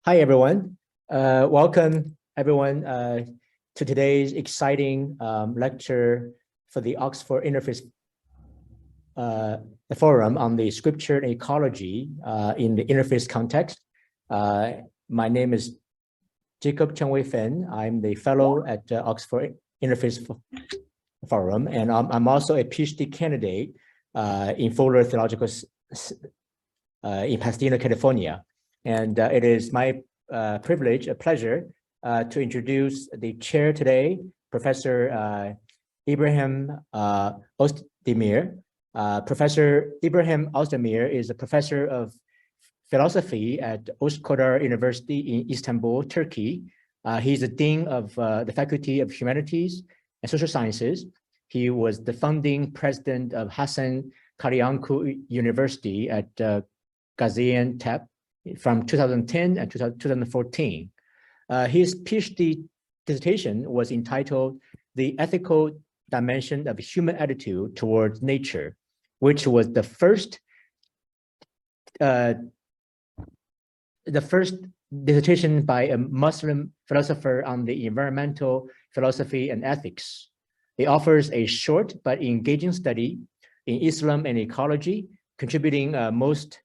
Hi, everyone. Welcome, everyone, to today's exciting lecture for the Oxford Interfaith Forum on the Scripture and Ecology in the Interfaith Context. My name is Jacob Chengwei Fen. I'm the fellow at Oxford Interfaith Forum, and I'm also a PhD candidate in Fuller Theological in Pasadena, California. And it is my privilege, a pleasure, to introduce the chair today, Professor Ibrahim Özdemir. Professor Ibrahim Özdemir is a professor of philosophy at Üsküdar University in Istanbul, Turkey. He's the dean of the Faculty of Humanities and Social Sciences. He was the founding president of Hasan Karayanku University at Gaziantep from 2010 and 2014. His PhD dissertation was entitled "The Ethical Dimension of Human Attitude Towards Nature," which was the first dissertation by a Muslim philosopher on the environmental philosophy and ethics. It offers a short but engaging study in Islam and ecology, contributing most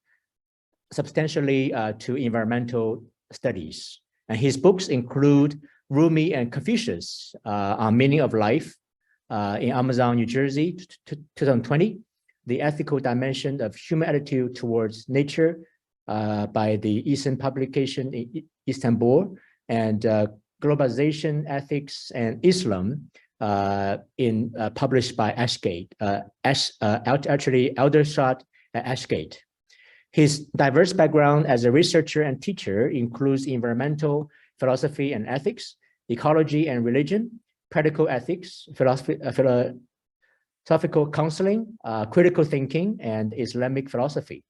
substantially to environmental studies. And his books include Rumi and Confucius on Meaning of Life in Amazon, New Jersey, 2020, The Ethical Dimension of Human Attitude Towards Nature by the Eastern Publication in Istanbul, and Globalization, Ethics, and Islam published by Gade, actually Aldershot at Gade. His diverse background as a researcher and teacher includes environmental philosophy and ethics, ecology and religion, practical ethics, philosophical counseling, critical thinking, and Islamic philosophy.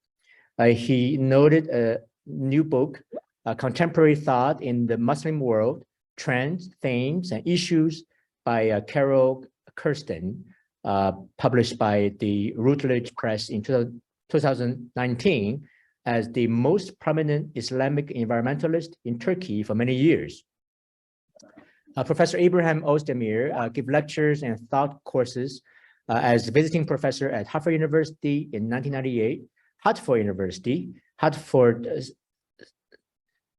He noted a new book, Contemporary Thought in the Muslim World, Trends, Themes, and Issues by Carol Kirsten, published by the Routledge Press in 2019 as the most prominent Islamic environmentalist in Turkey for many years. Professor Ibrahim Özdemir gives lectures and thought courses as visiting professor at Harvard University in 1998, Hartford University, Hartford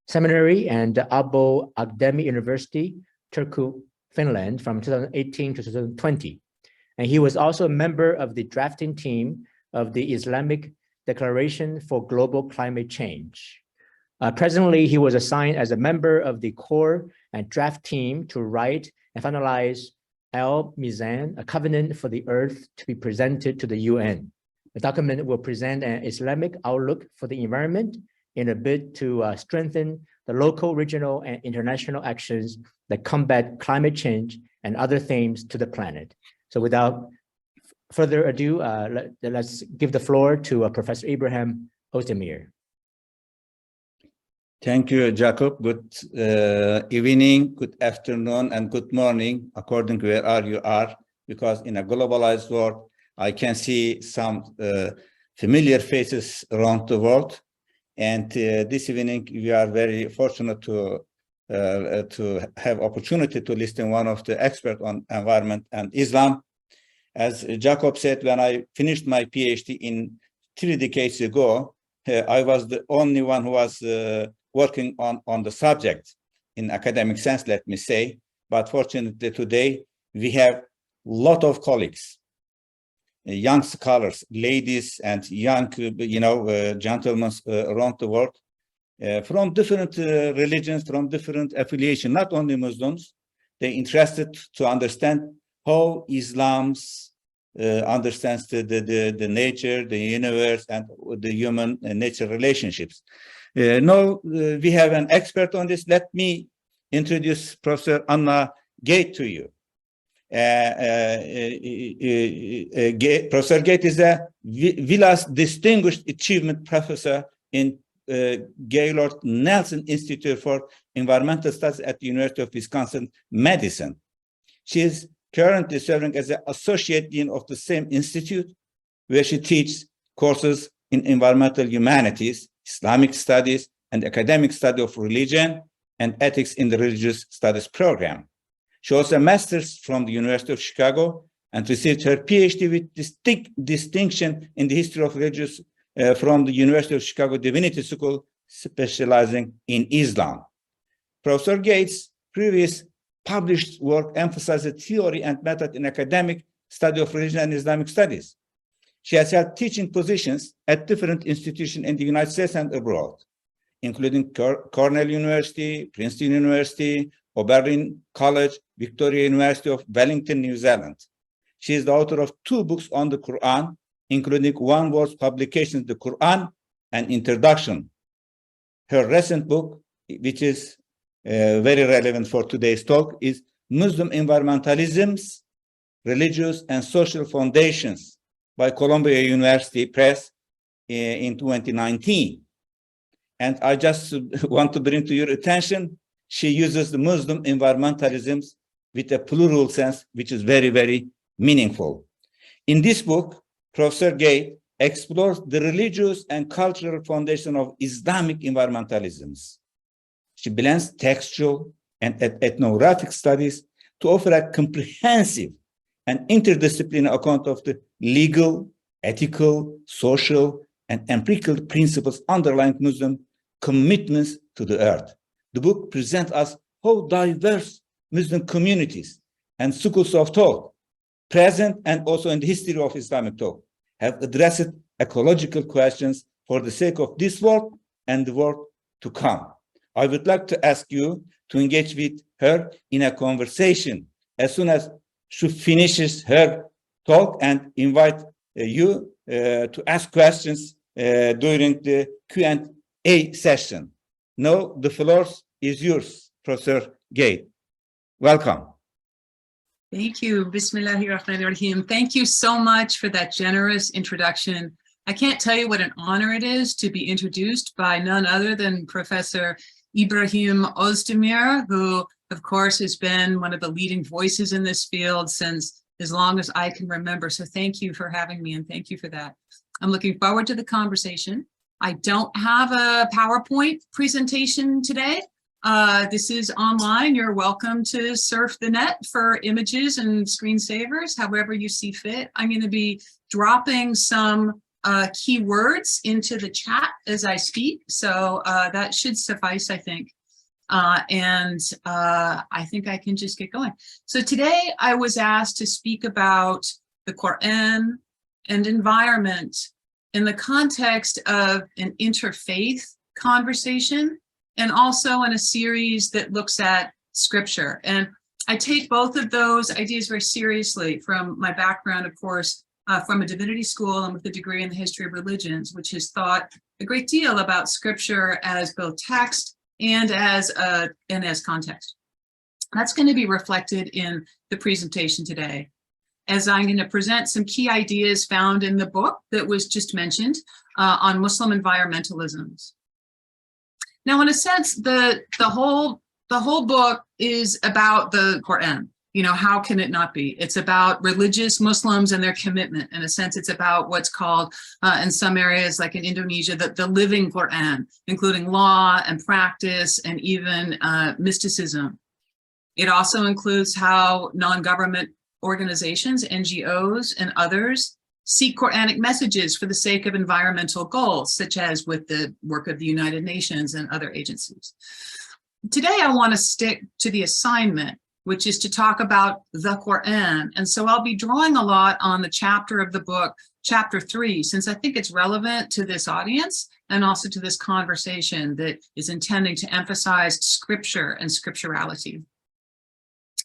Seminary, and Abo Akdemi University, Turku, Finland, from 2018 to 2020. And he was also a member of the drafting team of the Islamic Declaration for Global Climate Change. Presently, he was assigned as a member of the core and draft team to write and finalize Al-Mizan, a covenant for the earth to be presented to the UN. The document will present an Islamic outlook for the environment in a bid to strengthen the local, regional, and international actions that combat climate change and other themes to the planet. So without further ado, let's give the floor to Professor Ibrahim Özdemir. Thank you, Jacob. Good evening, good afternoon, and good morning, according to where you are, because in a globalized world, I can see some familiar faces around the world. And this evening, we are very fortunate to have opportunity to listen to one of the experts on environment and Islam. As Jacob said, when I finished my PhD in 3 decades ago, I was the only one who was working on the subject in academic sense, let me say. But fortunately today, we have a lot of colleagues, young scholars, ladies, and young, gentlemen around the world, from different religions, from different affiliations, not only Muslims. They're interested to understand how Islam understands the nature, the universe, and the human nature relationships. Now we have an expert on this. Let me introduce Professor Anna Gade to you. Professor Gade is a Vilas Distinguished Achievement Professor in Gaylord Nelson Institute for Environmental Studies at the University of Wisconsin-Madison. She is currently serving as an associate dean of the same institute, where she teaches courses in environmental humanities, Islamic studies, and Academic Study of Religion and Ethics in the Religious Studies program. She holds a master's from the University of Chicago and received her PhD with distinction in the history of religious from the University of Chicago Divinity School, specializing in Islam. Professor Gade's previous published work emphasized the theory and method in academic study of religion and Islamic studies. She has held teaching positions at different institutions in the United States and abroad, including Cornell University, Princeton University, Oberlin College, Victoria University of Wellington, New Zealand. She is the author of 2 books on the Quran, including One Word's publications, The Quran and Introduction. Her recent book, which is very relevant for today's talk, is Muslim Environmentalisms, Religious and Social Foundations by Columbia University Press in 2019. And I just want to bring to your attention, she uses the Muslim environmentalisms with a plural sense, which is very, very meaningful. In this book, Professor Gade explores the religious and cultural foundation of Islamic environmentalisms. She blends textual and ethnographic studies to offer a comprehensive and interdisciplinary account of the legal, ethical, social, and empirical principles underlying Muslim commitments to the earth. The book presents us how diverse Muslim communities and schools of thought, present and also in the history of Islamic thought, have addressed ecological questions for the sake of this world and the world to come. I would like to ask you to engage with her in a conversation as soon as she finishes her talk, and invite you to ask questions during the Q&A session. Now the floor is yours, Professor Gade. Welcome. Thank you. Bismillahirrahmanirrahim. Thank you so much for that generous introduction. I can't tell you what an honor it is to be introduced by none other than Professor Ibrahim Özdemir, who, of course, has been one of the leading voices in this field since as long as I can remember. So thank you for having me, and thank you for that. I'm looking forward to the conversation. I don't have a PowerPoint presentation today. This is online. You're welcome to surf the net for images and screensavers, however you see fit. I'm going to be dropping some key words into the chat as I speak. So that should suffice, I think. I think I can just get going. So today I was asked to speak about the Qur'an and environment in the context of an interfaith conversation, and also in a series that looks at scripture. And I take both of those ideas very seriously from my background, of course, from a divinity school and with a degree in the history of religions, which has thought a great deal about scripture as both text and as context. That's going to be reflected in the presentation today, as I'm going to present some key ideas found in the book that was just mentioned on Muslim environmentalisms. Now, in a sense, the whole book is about the Qur'an. You know, how can it not be? It's about religious Muslims and their commitment. In a sense, it's about what's called, in some areas, like in Indonesia, the living Qur'an, including law and practice and even mysticism. It also includes how non-government organizations, NGOs, and others seek Qur'anic messages for the sake of environmental goals, such as with the work of the United Nations and other agencies. Today, I want to stick to the assignment, which is to talk about the Qur'an. And so I'll be drawing a lot on the chapter of the book, chapter 3, since I think it's relevant to this audience and also to this conversation that is intending to emphasize scripture and scripturality.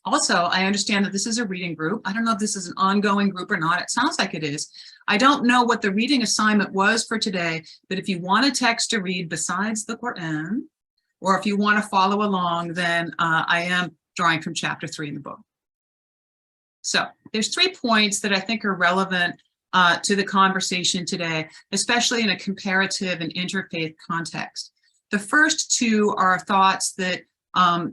Also, I understand that this is a reading group. I don't know if this is an ongoing group or not. It sounds like it is. I don't know what the reading assignment was for today, but if you want a text to read besides the Qur'an, or if you want to follow along, then I am drawing from chapter 3 in the book. So there's 3 points that I think are relevant to the conversation today, especially in a comparative and interfaith context. The first 2 are thoughts that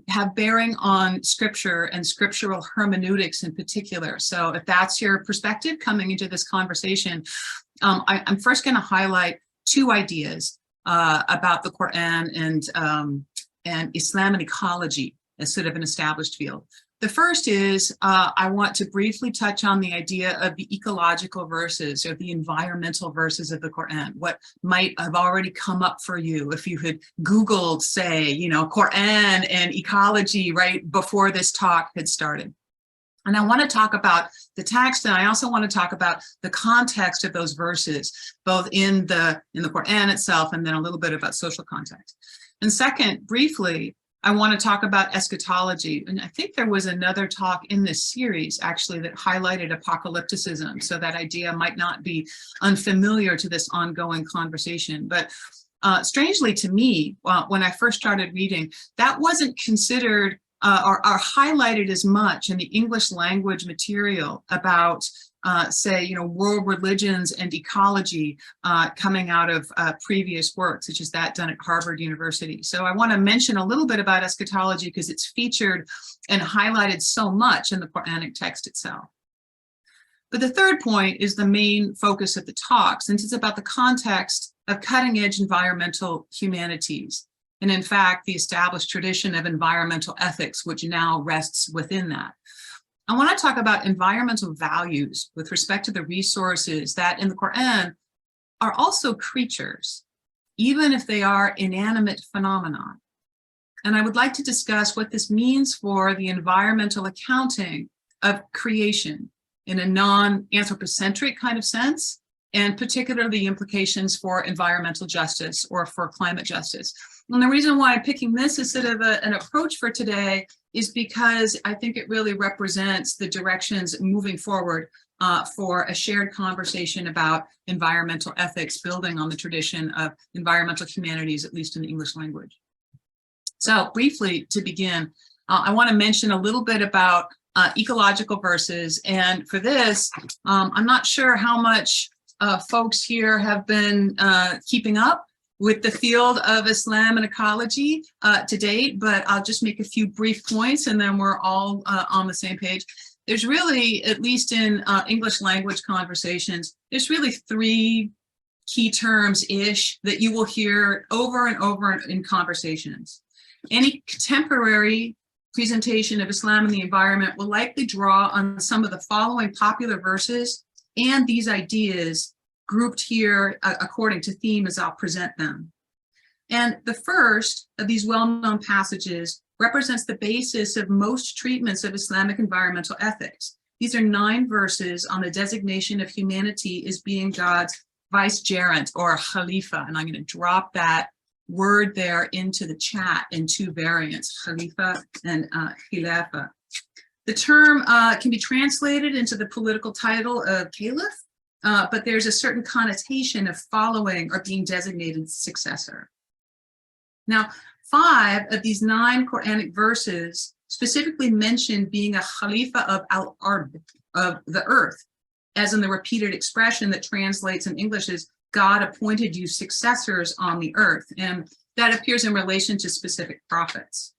have bearing on scripture and scriptural hermeneutics in particular. So if that's your perspective coming into this conversation, I'm first going to highlight 2 ideas. about the Qur'an and Islam and ecology as sort of an established field. The first is I want to briefly touch on the idea of the ecological verses or the environmental verses of the Qur'an, what might have already come up for you if you had Googled, say, you know, Qur'an and ecology right before this talk had started. And I want to talk about the text, and I also want to talk about the context of those verses, both in the Qur'an itself and then a little bit about social context. And second, briefly, I want to talk about eschatology. And I think there was another talk in this series, actually, that highlighted apocalypticism. So that idea might not be unfamiliar to this ongoing conversation. But strangely to me, when I first started reading, that wasn't considered or highlighted as much in the English language material about say, you know, world religions and ecology coming out of previous work, such as that done at Harvard University. So I want to mention a little bit about eschatology because it's featured and highlighted so much in the Quranic text itself. But the third point is the main focus of the talk, since it's about the context of cutting-edge environmental humanities. And in fact, the established tradition of environmental ethics, which now rests within that. I want to talk about environmental values with respect to the resources that in the Qur'an are also creatures, even if they are inanimate phenomena. And I would like to discuss what this means for the environmental accounting of creation in a non-anthropocentric kind of sense, and particularly the implications for environmental justice or for climate justice. And the reason why I'm picking this as sort of an approach for today is because I think it really represents the directions moving forward for a shared conversation about environmental ethics, building on the tradition of environmental humanities, at least in the English language. So briefly, to begin, I want to mention a little bit about ecological verses. And for this, I'm not sure how much folks here have been keeping up with the field of Islam and ecology to date, but I'll just make a few brief points and then we're all on the same page. There's really, at least in English language conversations, there's really three key terms-ish that you will hear over and over in conversations. Any contemporary presentation of Islam and the environment will likely draw on some of the following popular verses and these ideas grouped here according to theme as I'll present them. And the first of these well-known passages represents the basis of most treatments of Islamic environmental ethics. These are 9 verses on the designation of humanity as being God's vicegerent or Khalifa. And I'm going to drop that word there into the chat in 2 variants, Khalifa and Khilafa. The term can be translated into the political title of caliph, but there's a certain connotation of following or being designated successor. Now, 5 of these 9 Quranic verses specifically mention being a Khalifa of al-Ard, of the earth, as in the repeated expression that translates in English as God appointed you successors on the earth, and that appears in relation to specific prophets.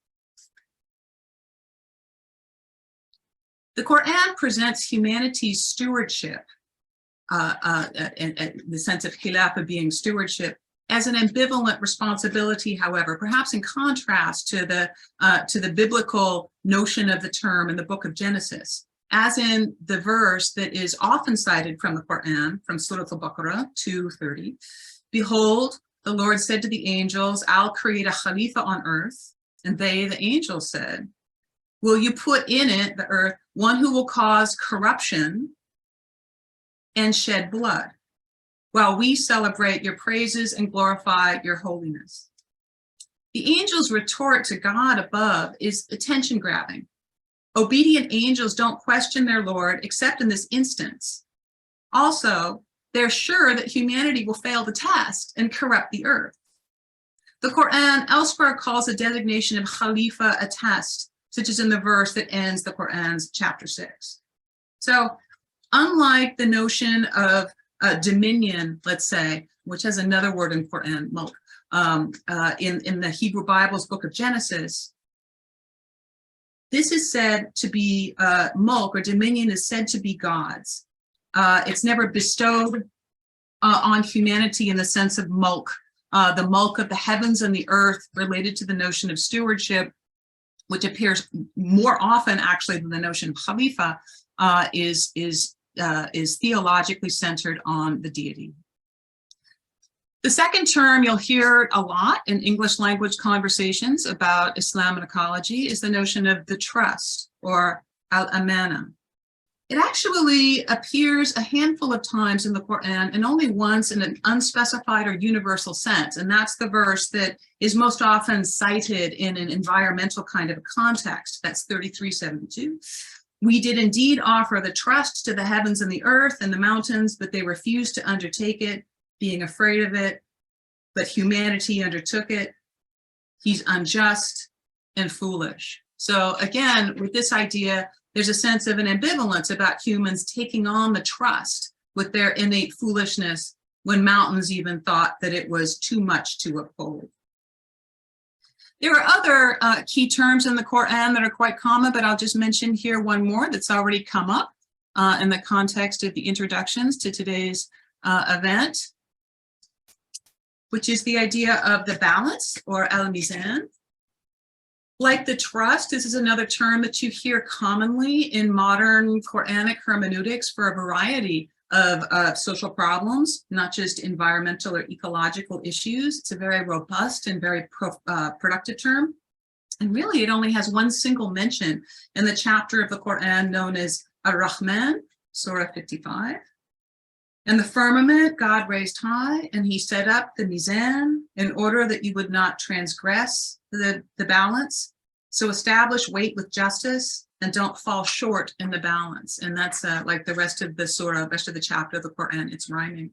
The Quran presents humanity's stewardship, in the sense of khilafa being stewardship, as an ambivalent responsibility, however, perhaps in contrast to the biblical notion of the term in the book of Genesis, as in the verse that is often cited from the Quran, from Surah Al-Baqarah 2:30. Behold, the Lord said to the angels, I'll create a Khalifa on earth. And they, the angels, said, will you put in it, the earth, one who will cause corruption and shed blood, while we celebrate your praises and glorify your holiness? The angel's retort to God above is attention grabbing. Obedient angels don't question their Lord except in this instance. Also, they're sure that humanity will fail the test and corrupt the earth. The Quran elsewhere calls the designation of Khalifa a test, such as in the verse that ends the Quran's chapter 6. So unlike the notion of dominion, let's say, which has another word in Quran, mulk, in the Hebrew Bible's book of Genesis, this is said to be mulk, or dominion is said to be God's. It's never bestowed on humanity in the sense of mulk, the mulk of the heavens and the earth related to the notion of stewardship, which appears more often actually than the notion of khalifa, is theologically centered on the deity. The second term you'll hear a lot in English language conversations about Islam and ecology is the notion of the trust, or al-amana. It actually appears a handful of times in the Qur'an and only once in an unspecified or universal sense. And that's the verse that is most often cited in an environmental kind of a context. That's 33:72. We did indeed offer the trust to the heavens and the earth and the mountains, but they refused to undertake it, being afraid of it, but humanity undertook it. He's unjust and foolish. So again, with this idea, there's a sense of an ambivalence about humans taking on the trust with their innate foolishness when mountains even thought that it was too much to uphold. There are other key terms in the Qur'an that are quite common, but I'll just mention here one more that's already come up in the context of the introductions to today's event, which is the idea of the balance, or al-mizan. Like the trust, this is another term that you hear commonly in modern Quranic hermeneutics for a variety of social problems, not just environmental or ecological issues. It's a very robust and very productive term. And really, it only has one single mention in the chapter of the Qur'an known as Ar-Rahman, Surah 55. And the firmament God raised high, and he set up the mizan in order that you would not transgress the balance. So establish weight with justice and don't fall short in the balance. And that's like the rest of the surah, rest of the chapter of the Qur'an, it's rhyming.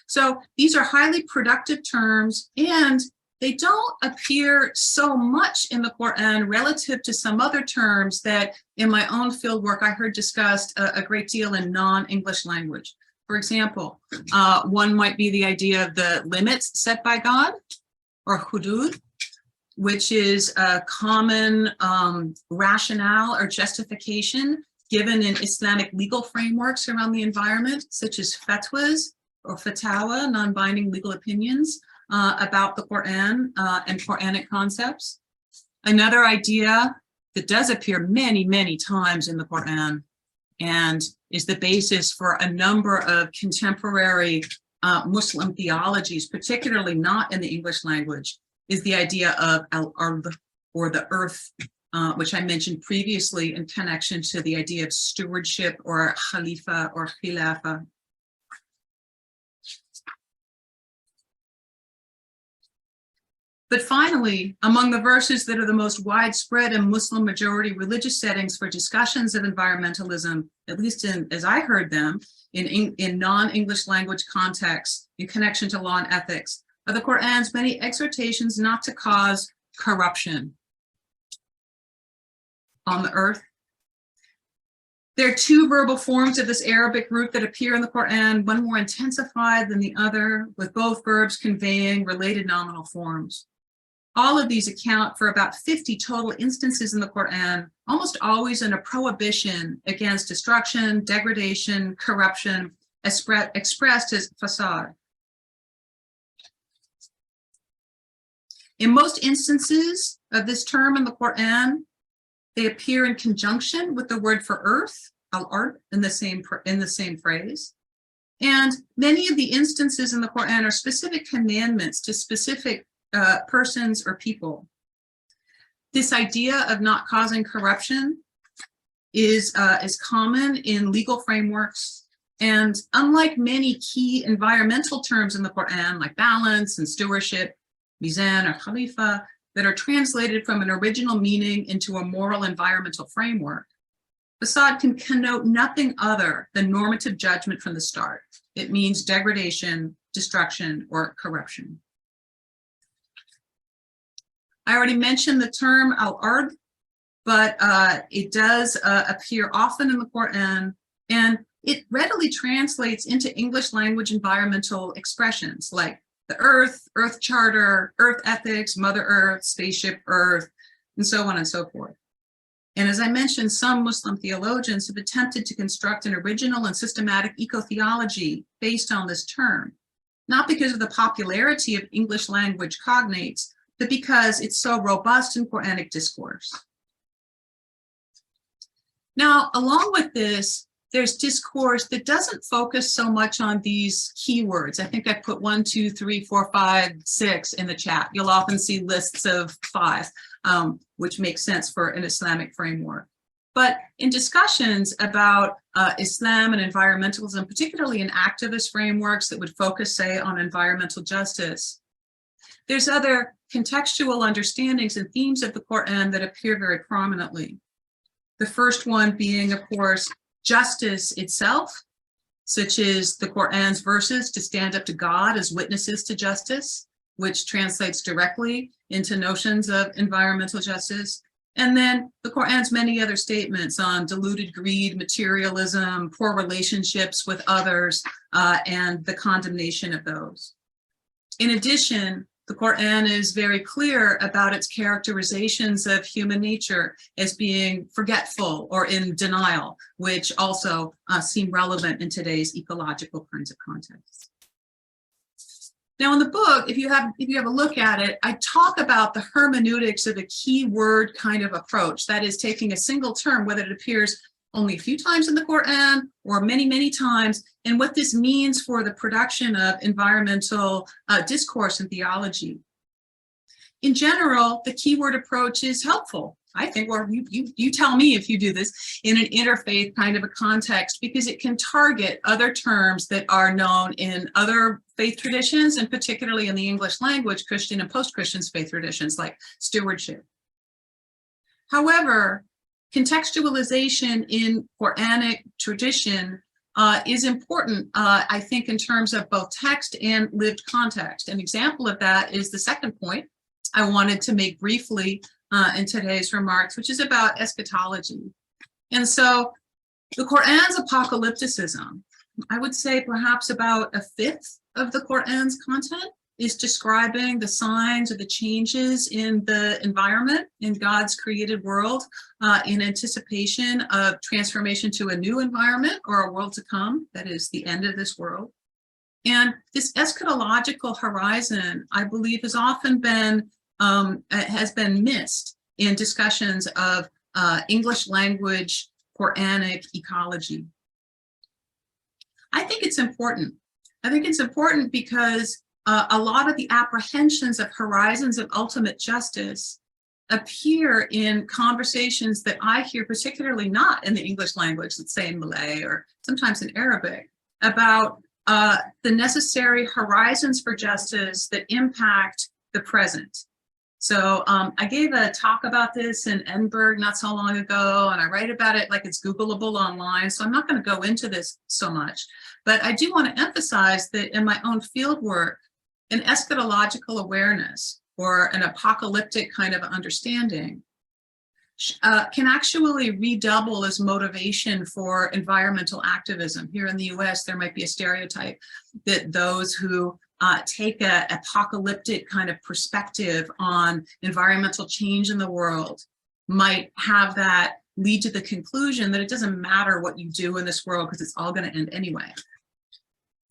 So these are highly productive terms, and they don't appear so much in the Qur'an relative to some other terms that in my own field work I heard discussed a great deal in non-English language. For example, one might be the idea of the limits set by God, or hudud, which is a common rationale or justification given in Islamic legal frameworks around the environment, such as fatwas or fatawa, non-binding legal opinions about the Qur'an and Qur'anic concepts. Another idea that does appear many, many times in the Qur'an and is the basis for a number of contemporary Muslim theologies, particularly not in the English language, is the idea of al-ard, or the earth, which I mentioned previously in connection to the idea of stewardship, or khalifa, or khilafa. But finally, among the verses that are the most widespread in Muslim majority religious settings for discussions of environmentalism, at least as I heard them, in non-English language contexts in connection to law and ethics, are the Qur'an's many exhortations not to cause corruption on the earth. There are two verbal forms of this Arabic root that appear in the Qur'an, one more intensified than the other, with both verbs conveying related nominal forms. All of these account for about 50 total instances in the Qur'an, almost always in a prohibition against destruction, degradation, corruption, expressed as fasad. In most instances of this term in the Qur'an, they appear in conjunction with the word for earth, al-ard, in the same phrase. And many of the instances in the Qur'an are specific commandments to specific persons or people. This idea of not causing corruption is common in legal frameworks. And unlike many key environmental terms in the Qur'an, like balance and stewardship, mizan or khalifa, that are translated from an original meaning into a moral environmental framework, fasad can connote nothing other than normative judgment from the start. It means degradation, destruction, or corruption. I already mentioned the term al-ard, but it does appear often in the Qur'an, and it readily translates into English language environmental expressions like the earth, earth charter, earth ethics, mother earth, spaceship earth, and so on and so forth. And as I mentioned, some Muslim theologians have attempted to construct an original and systematic eco-theology based on this term. not because of the popularity of English language cognates, but because it's so robust in Quranic discourse. Now, along with this, there's discourse that doesn't focus so much on these keywords. I think I put 1, 2, 3, 4, 5, 6 in the chat. You'll often see lists of 5, which makes sense for an Islamic framework. But in discussions about Islam and environmentalism, particularly in activist frameworks that would focus, say, on environmental justice, there's other contextual understandings and themes of the Qur'an that appear very prominently. The first one being, of course, justice itself, such as the Qur'an's verses to stand up to God as witnesses to justice, which translates directly into notions of environmental justice. And then the Qur'an's many other statements on deluded greed, materialism, poor relationships with others, and the condemnation of those. In addition, the Qur'an is very clear about its characterizations of human nature as being forgetful or in denial, which also seem relevant in today's ecological kinds of contexts. Now in the book, if you have a look at it, I talk about the hermeneutics of a keyword kind of approach. That is taking a single term, whether it appears only a few times in the Qur'an or many, many times, and what this means for the production of environmental discourse and theology. In general, the keyword approach is helpful. I think, or you tell me if you do this in an interfaith kind of a context, because it can target other terms that are known in other faith traditions, and particularly in the English language, Christian and post-Christian faith traditions like stewardship. However, contextualization in Quranic tradition is important, I think, in terms of both text and lived context. An example of that is the second point I wanted to make briefly in today's remarks, which is about eschatology. And so the Qur'an's apocalypticism, I would say perhaps about 1/5 of the Qur'an's content is describing the signs or the changes in the environment in God's created world in anticipation of transformation to a new environment or a world to come, that is the end of this world. And this eschatological horizon, I believe, has often been missed in discussions of English language Qur'anic ecology. I think it's important. I think it's important because a lot of the apprehensions of horizons of ultimate justice appear in conversations that I hear, particularly not in the English language, let's say in Malay or sometimes in Arabic, about the necessary horizons for justice that impact the present. So I gave a talk about this in Edinburgh not so long ago, and I write about it like it's Googleable online, so I'm not going to go into this so much. But I do want to emphasize that in my own field work, an eschatological awareness or an apocalyptic kind of understanding can actually redouble as motivation for environmental activism. Here in the US, there might be a stereotype that those who take an apocalyptic kind of perspective on environmental change in the world might have that lead to the conclusion that it doesn't matter what you do in this world because it's all going to end anyway.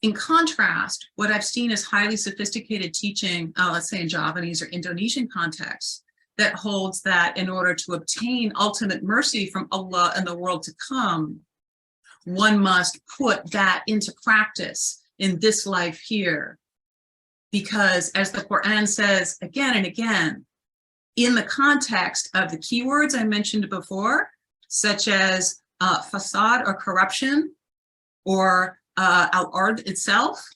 In contrast, what I've seen is highly sophisticated teaching, let's say in Javanese or Indonesian contexts, that holds that in order to obtain ultimate mercy from Allah in the world to come, one must put that into practice in this life here. Because as the Qur'an says again and again, in the context of the keywords I mentioned before, such as fasad or corruption, or al-ard itself,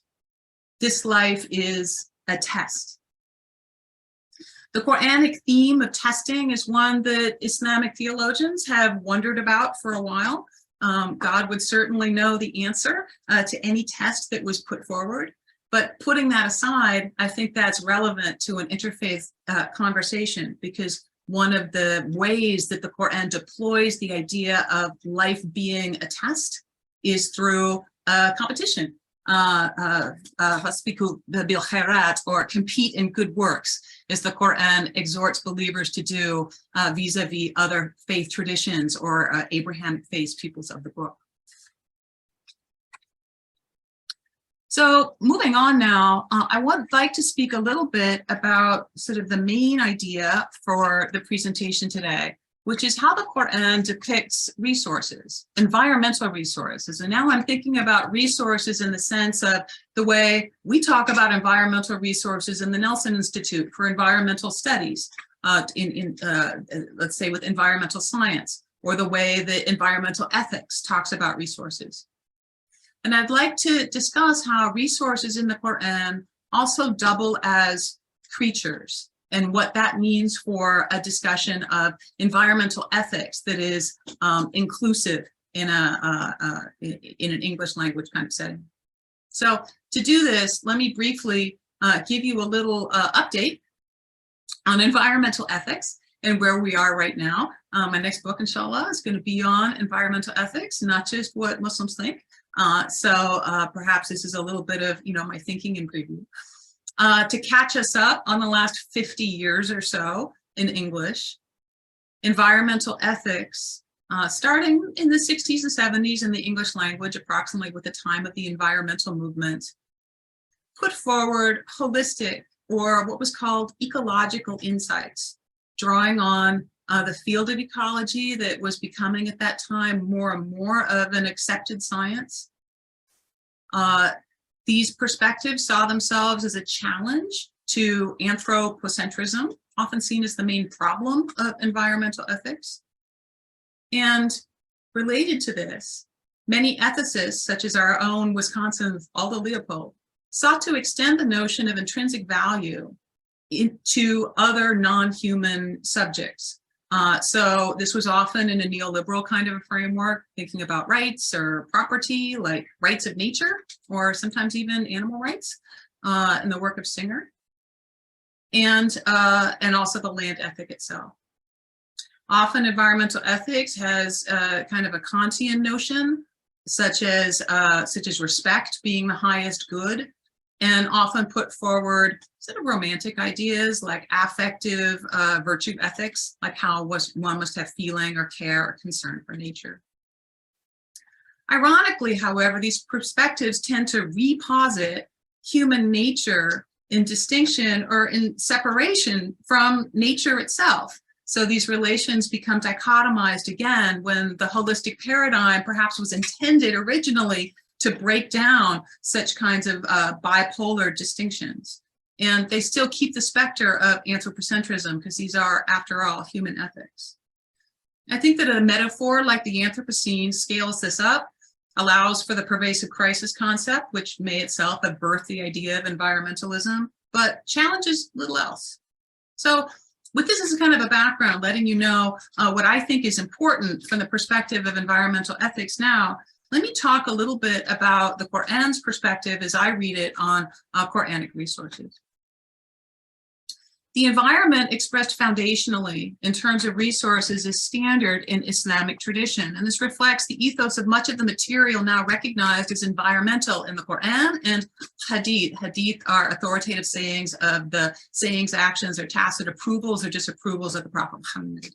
this life is a test. The Quranic theme of testing is one that Islamic theologians have wondered about for a while. God would certainly know the answer to any test that was put forward. But putting that aside, I think that's relevant to an interfaith conversation, because one of the ways that the Qur'an deploys the idea of life being a test is through competition, hasbiku bil khairat, or compete in good works, as the Qur'an exhorts believers to do vis-a-vis other faith traditions or Abrahamic faith peoples of the book. So moving on now, I would like to speak a little bit about sort of the main idea for the presentation today, which is how the Qur'an depicts resources, environmental resources. And now I'm thinking about resources in the sense of the way we talk about environmental resources in the Nelson Institute for Environmental Studies, let's say with environmental science, or the way that environmental ethics talks about resources. And I'd like to discuss how resources in the Qur'an also double as creatures and what that means for a discussion of environmental ethics that is inclusive in an English language kind of setting. So to do this, let me briefly give you a little update on environmental ethics and where we are right now. My next book, inshallah, is going to be on environmental ethics, not just what Muslims think. Perhaps this is a little bit of, my thinking in preview. To catch us up on the last 50 years or so in English, environmental ethics, starting in the 60s and 70s in the English language, approximately with the time of the environmental movement, put forward holistic or what was called ecological insights, drawing on the field of ecology that was becoming at that time more and more of an accepted science. These perspectives saw themselves as a challenge to anthropocentrism, often seen as the main problem of environmental ethics. And related to this, many ethicists, such as our own Wisconsin's Aldo Leopold, sought to extend the notion of intrinsic value into other non-human subjects. So this was often in a neoliberal kind of a framework, thinking about rights or property, like rights of nature, or sometimes even animal rights in the work of Singer, and also the land ethic itself. Often environmental ethics has kind of a Kantian notion, such as respect being the highest good, and often put forward sort of romantic ideas like affective virtue ethics, like how one must have feeling or care or concern for nature. Ironically, however, these perspectives tend to reposit human nature in distinction or in separation from nature itself. So these relations become dichotomized again when the holistic paradigm perhaps was intended originally to break down such kinds of bipolar distinctions. And they still keep the specter of anthropocentrism because these are, after all, human ethics. I think that a metaphor like the Anthropocene scales this up, allows for the pervasive crisis concept, which may itself have birthed the idea of environmentalism, but challenges little else. So with this as kind of a background, letting you know what I think is important from the perspective of environmental ethics now, let me talk a little bit about the Qur'an's perspective as I read it on Qur'anic resources. The environment expressed foundationally in terms of resources is standard in Islamic tradition, and this reflects the ethos of much of the material now recognized as environmental in the Qur'an and Hadith. Hadith are authoritative sayings of the sayings, actions, or tacit approvals or disapprovals of the Prophet Muhammad.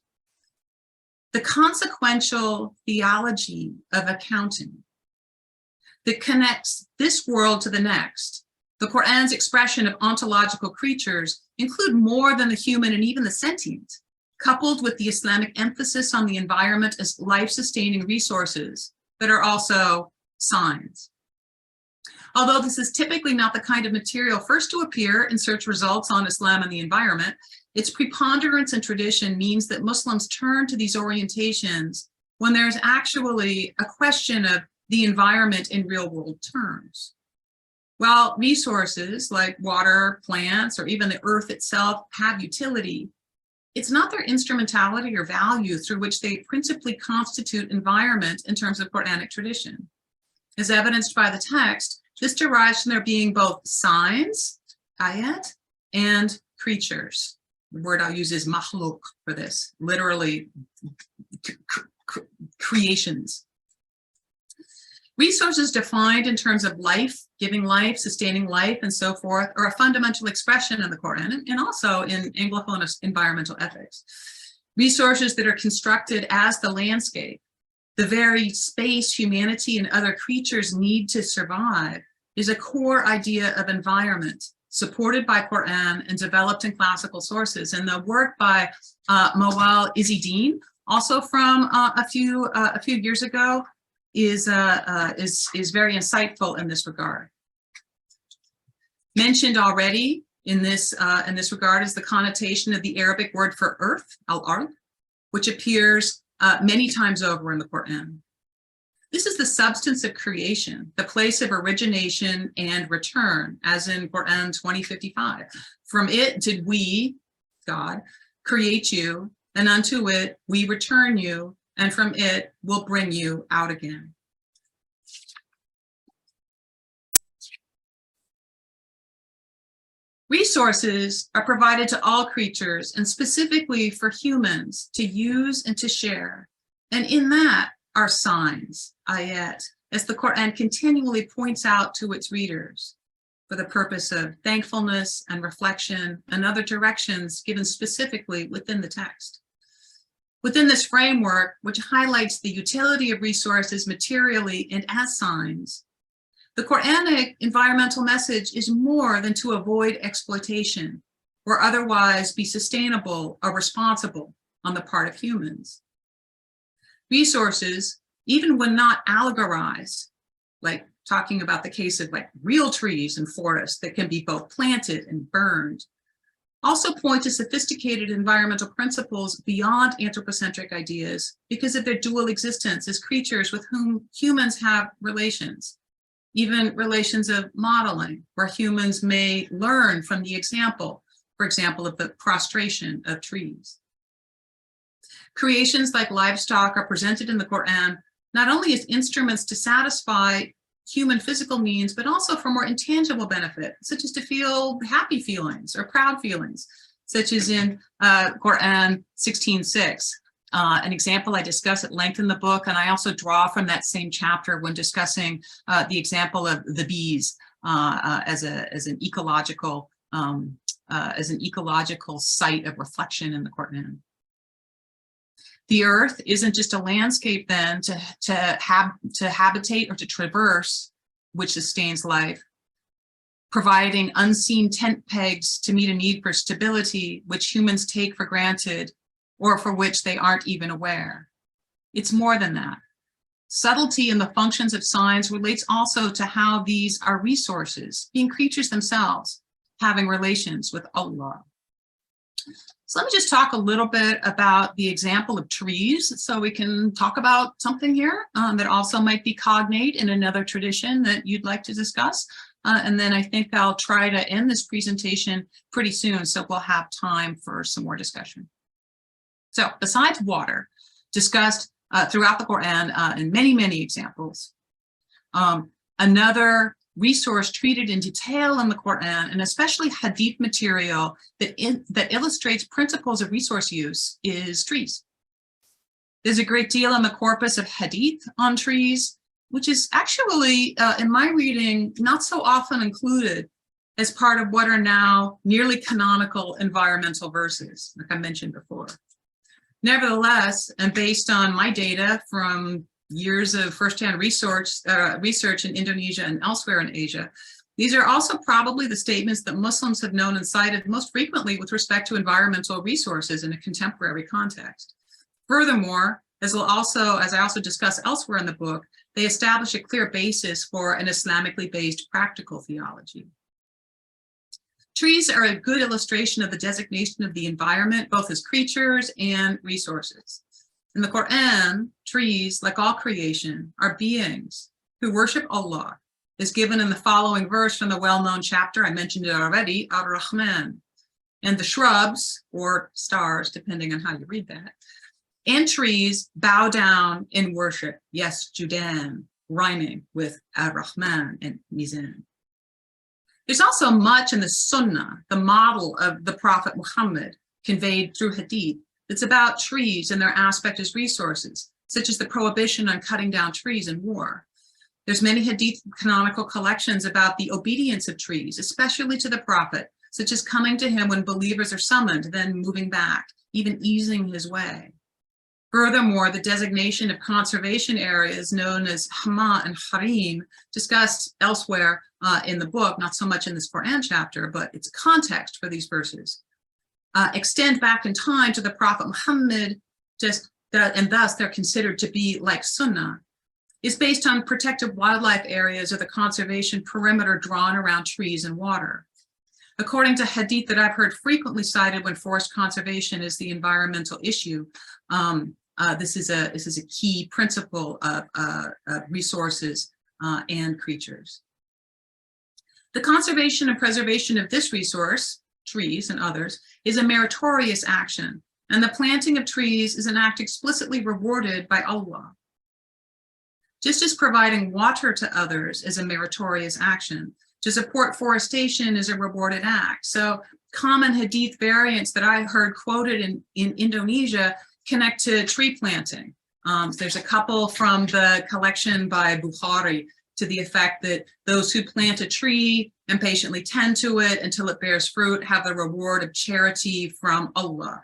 The consequential theology of accounting that connects this world to the next. The Qur'an's expression of ontological creatures include more than the human and even the sentient, coupled with the Islamic emphasis on the environment as life-sustaining resources that are also signs. Although this is typically not the kind of material first to appear in search results on Islam and the environment, its preponderance in tradition means that Muslims turn to these orientations when there's actually a question of the environment in real-world terms. While resources like water, plants, or even the earth itself have utility, it's not their instrumentality or value through which they principally constitute environment in terms of Quranic tradition. As evidenced by the text, this derives from there being both signs, ayat, and creatures. The word I'll use is makhluk for this, literally creations. Resources defined in terms of life, giving life, sustaining life, and so forth, are a fundamental expression in the Qur'an and also in Anglophone environmental ethics. Resources that are constructed as the landscape, the very space humanity and other creatures need to survive, is a core idea of environment, supported by Qur'an and developed in classical sources. And the work by Mawal Izzeddin, also from a few years ago, is very insightful in this regard. Mentioned already in this regard is the connotation of the Arabic word for earth, al-ard, which appears many times over in the Qur'an. This is the substance of creation, the place of origination and return, as in Qur'an 20:55. From it did we, God, create you, and unto it we return you, and from it will bring you out again. Resources are provided to all creatures, and specifically for humans to use and to share. And in that are signs, ayat, as the Qur'an continually points out to its readers for the purpose of thankfulness and reflection and other directions given specifically within the text. Within this framework, which highlights the utility of resources materially and as signs, the Qur'anic environmental message is more than to avoid exploitation or otherwise be sustainable or responsible on the part of humans. Resources, even when not allegorized, like talking about the case of like real trees and forests that can be both planted and burned, also point to sophisticated environmental principles beyond anthropocentric ideas because of their dual existence as creatures with whom humans have relations, even relations of modeling, where humans may learn from the example, for example, of the prostration of trees. Creations like livestock are presented in the Qur'an not only as instruments to satisfy human physical needs, but also for more intangible benefit, such as to feel happy feelings or proud feelings, such as in Qur'an 16:6. An example I discuss at length in the book, and I also draw from that same chapter when discussing the example of the bees as an ecological site of reflection in the Qur'an. The earth isn't just a landscape then to habitate or to traverse, which sustains life, providing unseen tent pegs to meet a need for stability, which humans take for granted or for which they aren't even aware. It's more than that. Subtlety in the functions of signs relates also to how these are resources, being creatures themselves, having relations with Allah. So let me just talk a little bit about the example of trees so we can talk about something here that also might be cognate in another tradition that you'd like to discuss. And then I think I'll try to end this presentation pretty soon so we'll have time for some more discussion. So besides water, discussed throughout the Qur'an in many, many examples, another resource treated in detail in the Qur'an, and especially hadith material that illustrates principles of resource use, is trees. There's a great deal in the corpus of hadith on trees, which is actually, in my reading, not so often included as part of what are now nearly canonical environmental verses, like I mentioned before. Nevertheless, and based on my data from years of firsthand research in Indonesia and elsewhere in Asia, these are also probably the statements that Muslims have known and cited most frequently with respect to environmental resources in a contemporary context. Furthermore, as I also discuss elsewhere in the book, they establish a clear basis for an Islamically based practical theology. Trees are a good illustration of the designation of the environment, both as creatures and resources. In the Qur'an, trees, like all creation, are beings who worship Allah, as given in the following verse from the well-known chapter, I mentioned it already, Ar-Rahman. And the shrubs, or stars, depending on how you read that, and trees bow down in worship, yes, Judan, rhyming with Ar-Rahman and Mizan. There's also much in the Sunnah, the model of the Prophet Muhammad, conveyed through hadith, that's about trees and their aspect as resources, such as the prohibition on cutting down trees in war. There's many hadith canonical collections about the obedience of trees, especially to the Prophet, such as coming to him when believers are summoned, then moving back, even easing his way. Furthermore, the designation of conservation areas known as Hama and Harim, discussed elsewhere in the book, not so much in this Qur'an chapter, but its context for these verses, extend back in time to the Prophet Muhammad, and thus they're considered to be like Sunnah, is based on protected wildlife areas or the conservation perimeter drawn around trees and water. According to hadith that I've heard frequently cited when forest conservation is the environmental issue, this is a key principle of resources and creatures. The conservation and preservation of this resource, trees and others, is a meritorious action, and the planting of trees is an act explicitly rewarded by Allah. Just as providing water to others is a meritorious action, to support forestation is a rewarded act. So common hadith variants that I heard quoted in Indonesia connect to tree planting. There's a couple from the collection by Bukhari to the effect that those who plant a tree and patiently tend to it until it bears fruit have the reward of charity from Allah.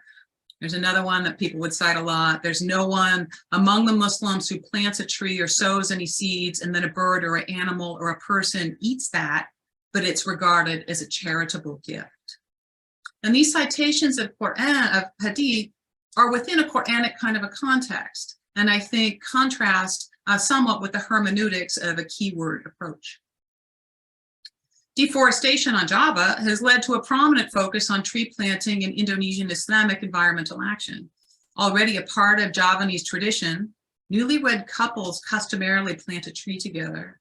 There's another one that people would cite a lot. There's no one among the Muslims who plants a tree or sows any seeds and then a bird or an animal or a person eats that, but it's regarded as a charitable gift. And these citations of Qur'an, of hadith, are within a Qur'anic kind of a context, and I think contrast somewhat with the hermeneutics of a keyword approach. Deforestation on Java has led to a prominent focus on tree planting in Indonesian Islamic environmental action. Already a part of Javanese tradition, newlywed couples customarily plant a tree together,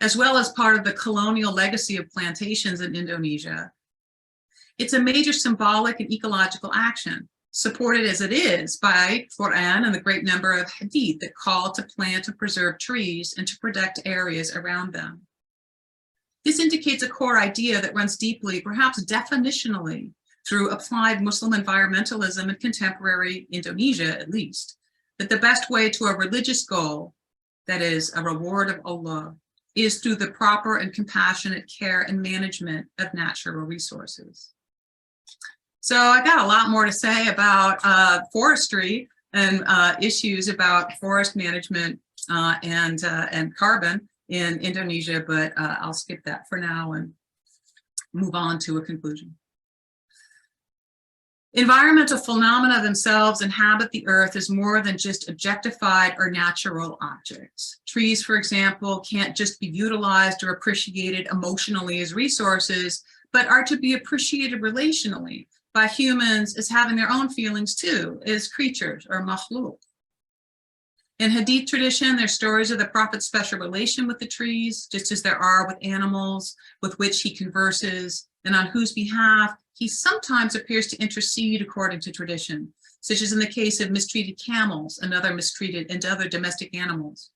as well as part of the colonial legacy of plantations in Indonesia. It's a major symbolic and ecological action, supported as it is by Qur'an and the great number of hadith that call to plant and preserve trees and to protect areas around them. This indicates a core idea that runs deeply, perhaps definitionally, through applied Muslim environmentalism in contemporary Indonesia, at least, that the best way to a religious goal, that is, a reward of Allah, is through the proper and compassionate care and management of natural resources. So I got a lot more to say about forestry and issues about forest management and carbon in Indonesia, but I'll skip that for now and move on to a conclusion. Environmental phenomena themselves inhabit the earth as more than just objectified or natural objects. Trees, for example, can't just be utilized or appreciated emotionally as resources, but are to be appreciated relationally by humans as having their own feelings too, as creatures or makhluk. In Hadith tradition, there's stories of the Prophet's special relation with the trees, just as there are with animals with which he converses and on whose behalf he sometimes appears to intercede according to tradition, such as in the case of mistreated camels and other domestic animals.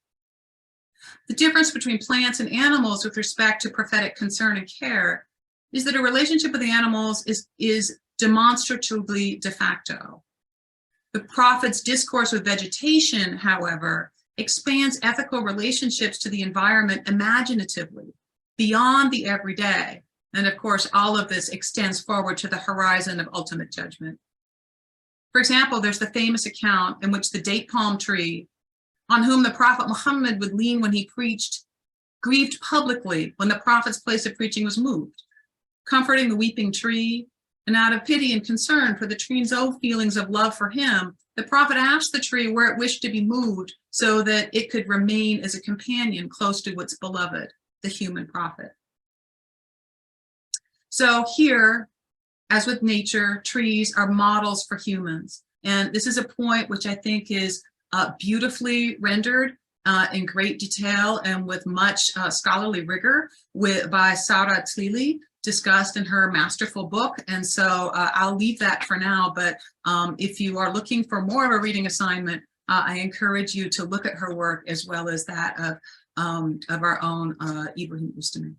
The difference between plants and animals with respect to prophetic concern and care is that a relationship with the animals is demonstratively de facto. The Prophet's discourse with vegetation, however, expands ethical relationships to the environment imaginatively, beyond the everyday. And of course, all of this extends forward to the horizon of ultimate judgment. For example, there's the famous account in which the date palm tree, on whom the Prophet Muhammad would lean when he preached, grieved publicly when the Prophet's place of preaching was moved, comforting the weeping tree. And out of pity and concern for the tree's own feelings of love for him, the Prophet asked the tree where it wished to be moved so that it could remain as a companion close to its beloved, the human prophet. So here, as with nature, trees are models for humans. And this is a point which I think is beautifully rendered in great detail and with much scholarly rigor by Sarah Tlili, discussed in her masterful book. And so I'll leave that for now, but if you are looking for more of a reading assignment, I encourage you to look at her work as well as that of our own Ibrahim Ustami.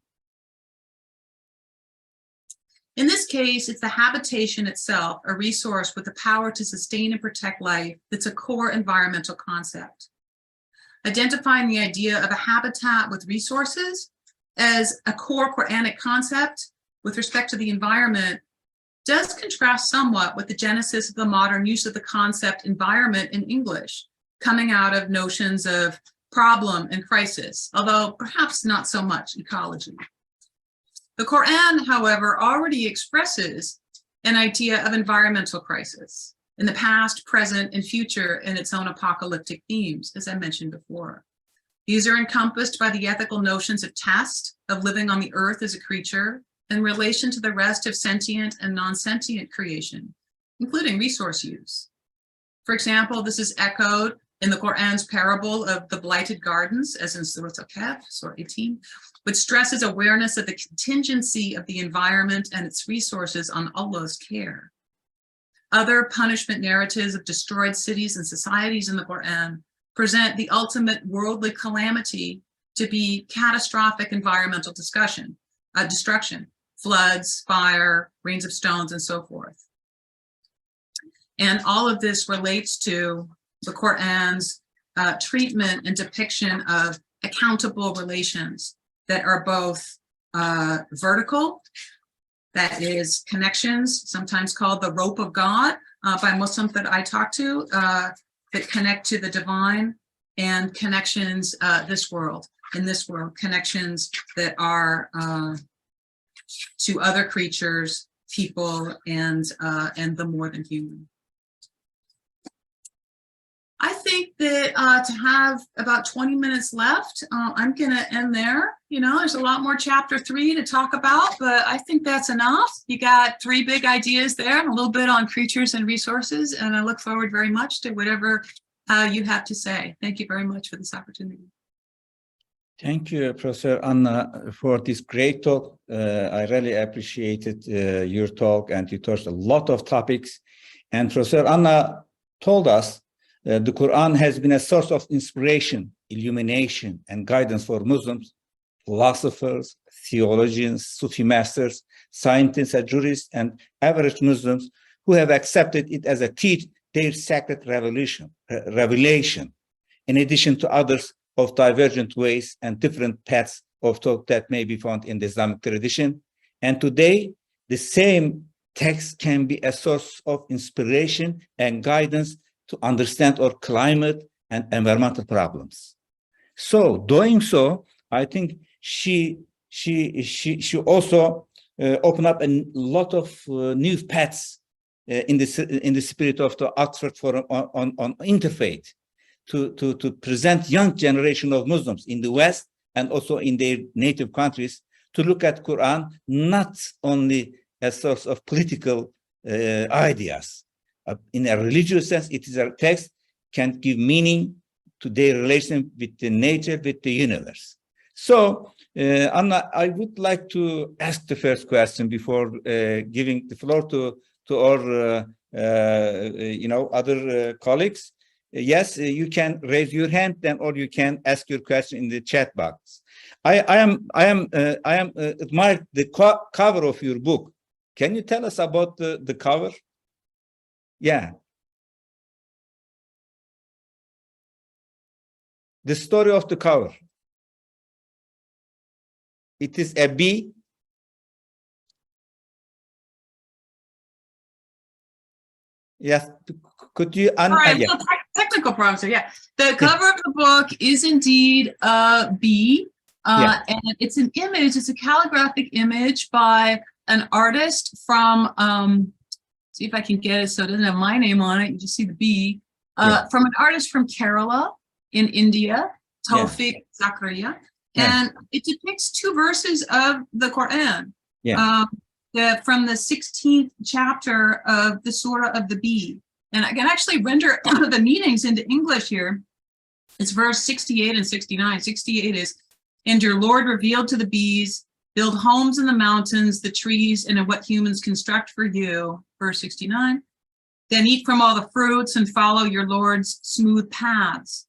In this case, it's the habitation itself, a resource with the power to sustain and protect life, that's a core environmental concept. Identifying the idea of a habitat with resources as a core Qur'anic concept with respect to the environment does contrast somewhat with the genesis of the modern use of the concept environment in English, coming out of notions of problem and crisis, although perhaps not so much ecology. The Qur'an, however, already expresses an idea of environmental crisis in the past, present, and future in its own apocalyptic themes, as I mentioned before. These are encompassed by the ethical notions of test, of living on the earth as a creature, in relation to the rest of sentient and non-sentient creation, including resource use. For example, this is echoed in the Qur'an's parable of the blighted gardens, as in Surah Al-Kahf, Surah 18, which stresses awareness of the contingency of the environment and its resources on Allah's care. Other punishment narratives of destroyed cities and societies in the Qur'an present the ultimate worldly calamity to be catastrophic environmental destruction, floods, fire, rains of stones, and so forth. And all of this relates to the Qur'an's treatment and depiction of accountable relations that are both vertical, that is connections, sometimes called the rope of God by Muslims that I talk to, that connect to the divine, and connections in this world, connections that are to other creatures, people, and the more than human. I think that to have about 20 minutes left, I'm going to end there. You know, there's a lot more chapter 3 to talk about, but I think that's enough. You got 3 big ideas there and a little bit on creatures and resources, and I look forward very much to whatever you have to say. Thank you very much for this opportunity. Thank you, Professor Anna, for this great talk. I really appreciated your talk, and you touched a lot of topics. And Professor Anna told us the Quran has been a source of inspiration, illumination, and guidance for Muslims, philosophers, theologians, Sufi masters, scientists, and jurists, and average Muslims who have accepted it as a their sacred revelation, in addition to others of divergent ways and different paths of thought that may be found in the Islamic tradition. And today, the same text can be a source of inspiration and guidance to understand our climate and environmental problems. So, doing so, I think she also opened up a lot of new paths in the spirit of the Oxford Forum on Interfaith, to present young generation of Muslims in the West and also in their native countries to look at Quran not only as source of political ideas. In a religious sense, it is a text can give meaning to their relation with the nature, with the universe. So, Anna, I would like to ask the first question before giving the floor to our other colleagues. Yes, you can raise your hand, then, or you can ask your question in the chat box. I am admired the cover of your book. Can you tell us about the cover? Yeah. The story of the cover. It is a bee. Yes. Could you? All right, yeah. Technical problem. So yeah, the cover of the book is indeed a bee, and it's an image. It's a calligraphic image by an artist from. See if I can get it so it doesn't have my name on it. You just see the bee. From an artist from Kerala in India, Tawfiq Zakaria, and it depicts 2 verses of the Quran. From the 16th chapter of the Surah of the Bee. And I can actually render the meanings into English here. It's verse 68 and 69. 68 is, "And your Lord revealed to the bees, build homes in the mountains, the trees, and in what humans construct for you." Verse 69, "Then eat from all the fruits and follow your Lord's smooth paths.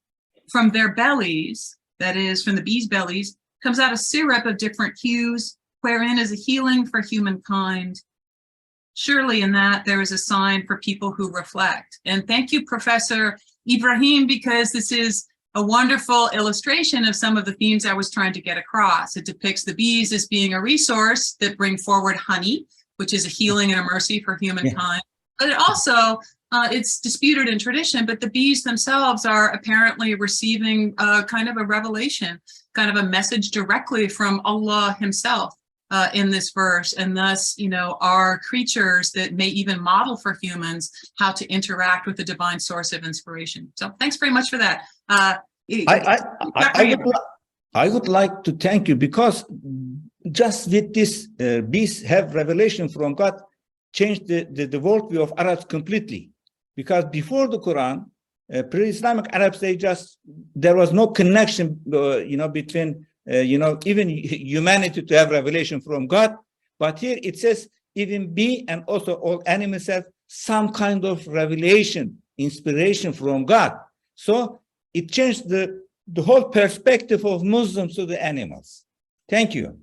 From their bellies," that is, from the bees' bellies, "comes out a syrup of different hues, wherein is a healing for humankind. Surely in that there is a sign for people who reflect." And thank you, Professor Ibrahim, because this is a wonderful illustration of some of the themes I was trying to get across. It depicts the bees as being a resource that bring forward honey which is a healing and a mercy for humankind. But it also, it's disputed in tradition, but the bees themselves are apparently receiving kind of a revelation, kind of a message directly from Allah himself in this verse, and thus, you know, are creatures that may even model for humans how to interact with the divine source of inspiration. So thanks very much for that. I would like to thank you, because just with this, bees have revelation from God, changed the worldview of Arabs completely. Because before the Quran, pre-Islamic Arabs, there was no connection, you know, between, you know, even humanity to have revelation from God. But here it says even bee and also all animals have some kind of revelation, inspiration from God. So it changed the whole perspective of Muslims to the animals. Thank you.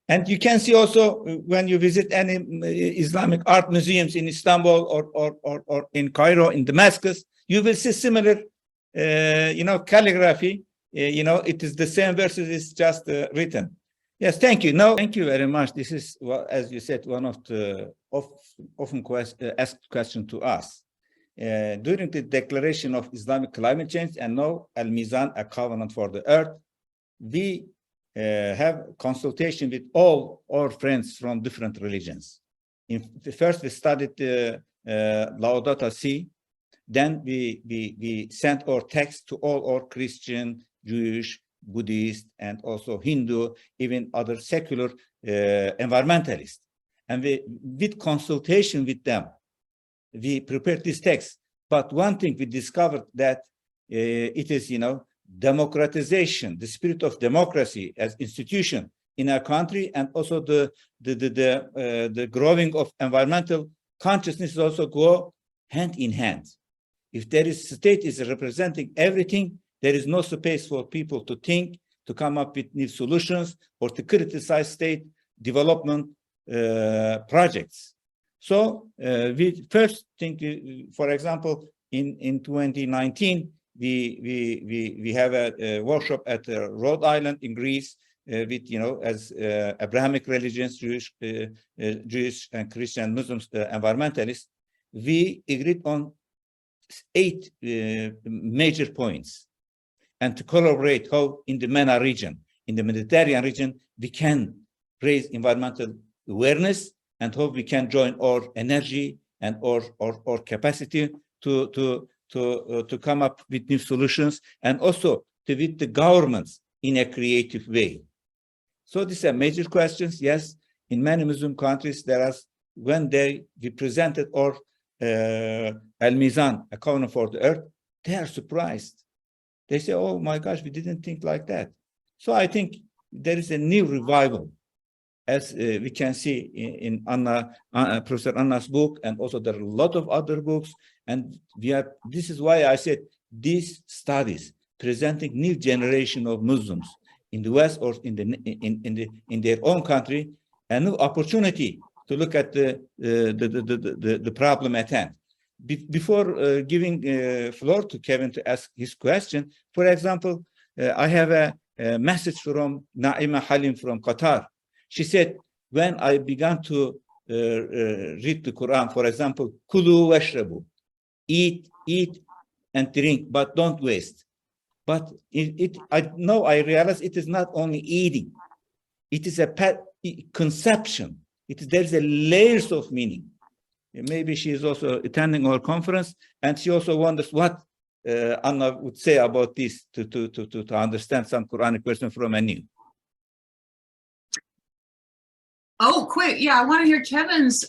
And you can see also when you visit any Islamic art museums in Istanbul or in Cairo, in Damascus, you will see similar, you know, calligraphy. You know, it is the same verses, it's just written. Yes, thank you. No, thank you very much. This is, well, as you said, one of the often asked questions to us. During the declaration of Islamic climate change and now Al-Mizan, a covenant for the earth, we have consultation with all our friends from different religions. First, we studied Laudato Si. Then we sent our text to all our Christian, Jewish, Buddhist, and also Hindu, even other secular environmentalists. And with consultation with them, we prepared this text. But one thing we discovered that it is, you know, democratization, the spirit of democracy as institution in our country, and also the growing of environmental consciousness also go hand in hand. If there is state is representing everything, there is no space for people to think, to come up with new solutions, or to criticize state development projects. So we first think, for example, in 2019, we have a workshop at Rhode Island in Greece with, you know, as Abrahamic religions, Jewish and Christian, Muslims, environmentalists. We agreed on 8 major points, and to collaborate how in the MENA region, in the Mediterranean region, we can raise environmental awareness, and how we can join our energy and our capacity to come up with new solutions, and also to with the governments in a creative way. So these are major questions. Yes, in many Muslim countries, there are, when we presented our Al-Mizan, a covenant for the earth, they are surprised. They say, oh my gosh, we didn't think like that. So I think there is a new revival, as we can see in Professor Anna's book, and also there are a lot of other books. And this is why I said these studies presenting new generation of Muslims in the West or in their own country, a new opportunity to look at the problem at hand. Before giving floor to Kevin to ask his question, for example, I have a message from Naima Halim from Qatar. She said, when I began to read the Quran, for example, Kulu washrabu, eat and drink, but don't waste. But I realize it is not only eating, it is a conception. There's a layers of meaning. Maybe she is also attending our conference, and she also wonders what Anna would say about this to understand some Quranic version from anew. Oh, quick. Yeah, I want to hear Kevin's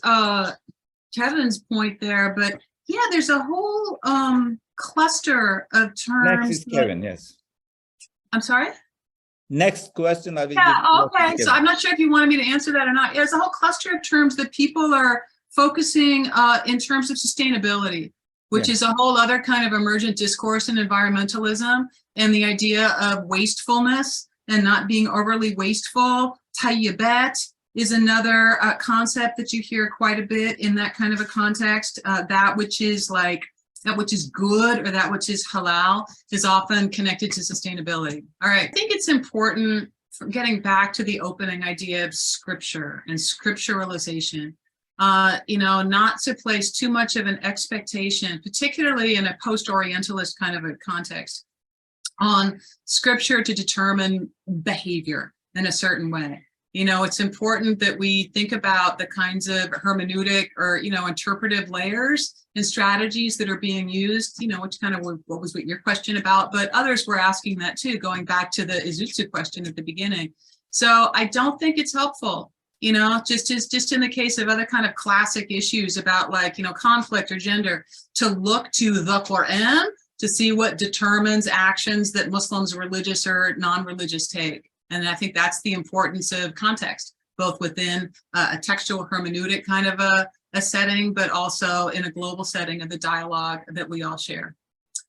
point there, but yeah, there's a whole cluster of terms. Next is Kevin, yes. I'm sorry? Next question I will give. Okay, so I'm not sure if you wanted me to answer that or not. Yeah, there's a whole cluster of terms that people are focusing in terms of sustainability, which is a whole other kind of emergent discourse in environmentalism, and the idea of wastefulness and not being overly wasteful. Tayyibat is another concept that you hear quite a bit in that kind of a context. That which is good, or that which is halal, is often connected to sustainability. All right, I think it's important getting back to the opening idea of scripture and scripturalization, not to place too much of an expectation, particularly in a post-Orientalist kind of a context, on scripture to determine behavior in a certain way. It's important that we think about the kinds of hermeneutic or, interpretive layers and strategies that are being used, which kind of what was your question about, but others were asking that too, going back to the Izutsu question at the beginning. So I don't think it's helpful, just in the case of other kind of classic issues about conflict or gender, to look to the Qur'an to see what determines actions that Muslims, religious or non-religious, take. And I think that's the importance of context, both within a textual hermeneutic kind of a setting, but also in a global setting of the dialogue that we all share.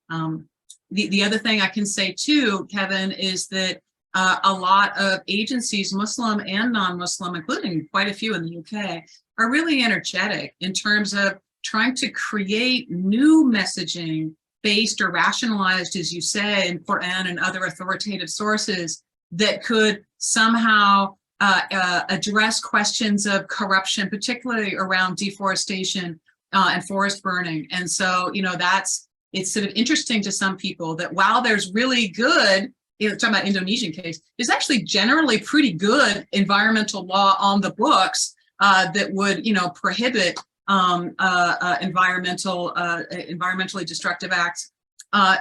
The other thing I can say too, Kevin, is that a lot of agencies, Muslim and non-Muslim, including quite a few in the UK, are really energetic in terms of trying to create new messaging based or rationalized, as you say, in Qur'an and other authoritative sources that could somehow address questions of corruption, particularly around deforestation and forest burning. And so, it's sort of interesting to some people that while there's really good, talking about Indonesian case, there's actually generally pretty good environmental law on the books that would, prohibit environmentally destructive acts.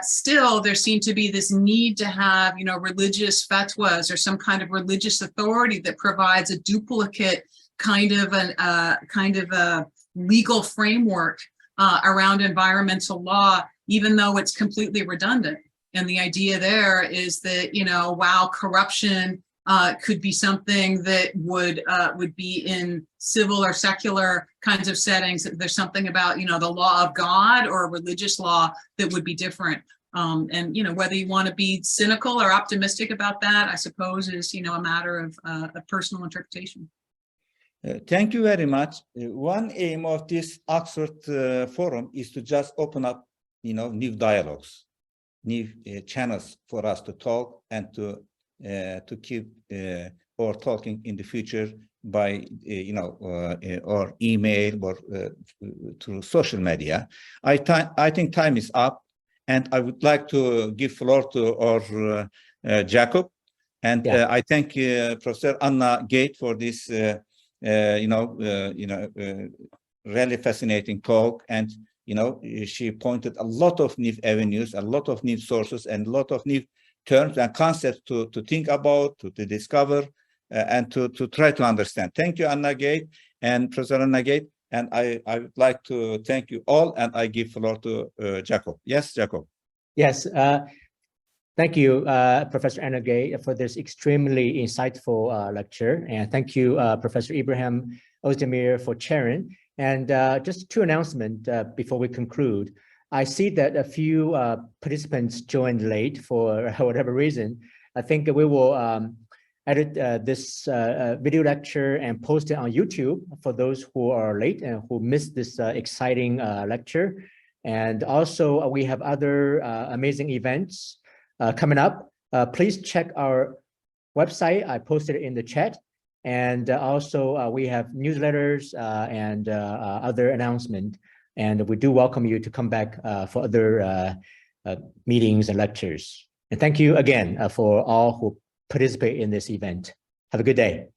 Still, there seemed to be this need to have, religious fatwas or some kind of religious authority that provides a duplicate kind of a legal framework around environmental law, even though it's completely redundant. And the idea there is that, while corruption could be something that would be in civil or secular kinds of settings, there's something about, the law of God or religious law that would be different. And, whether you want to be cynical or optimistic about that, I suppose is, a matter of personal interpretation. Thank you very much. One aim of this Oxford forum is to just open up, new dialogues, new channels for us to talk and to keep or talking in the future by or email or through social media. I think time is up, and I would like to give floor to our Jacob, and I thank Professor Anna Gade for this really fascinating talk. And she pointed a lot of new avenues, a lot of new sources, and a lot of new terms and concepts to think about, to discover, and to try to understand. Thank you, Anna Gade and Professor Anna Gade. And I would like to thank you all, and I give floor to Jacob. Yes, Jacob. Yes, thank you, Professor Anna Gade, for this extremely insightful lecture. And thank you, Professor Ibrahim Ozdemir, for chairing. And just two announcements before we conclude. I see that a few participants joined late for whatever reason. I think we will edit this video lecture and post it on YouTube for those who are late and who missed this exciting lecture. And also we have other amazing events coming up. Please check our website. I posted it in the chat. And also we have newsletters and other announcements. And we do welcome you to come back for other meetings and lectures. And thank you again for all who participate in this event. Have a good day.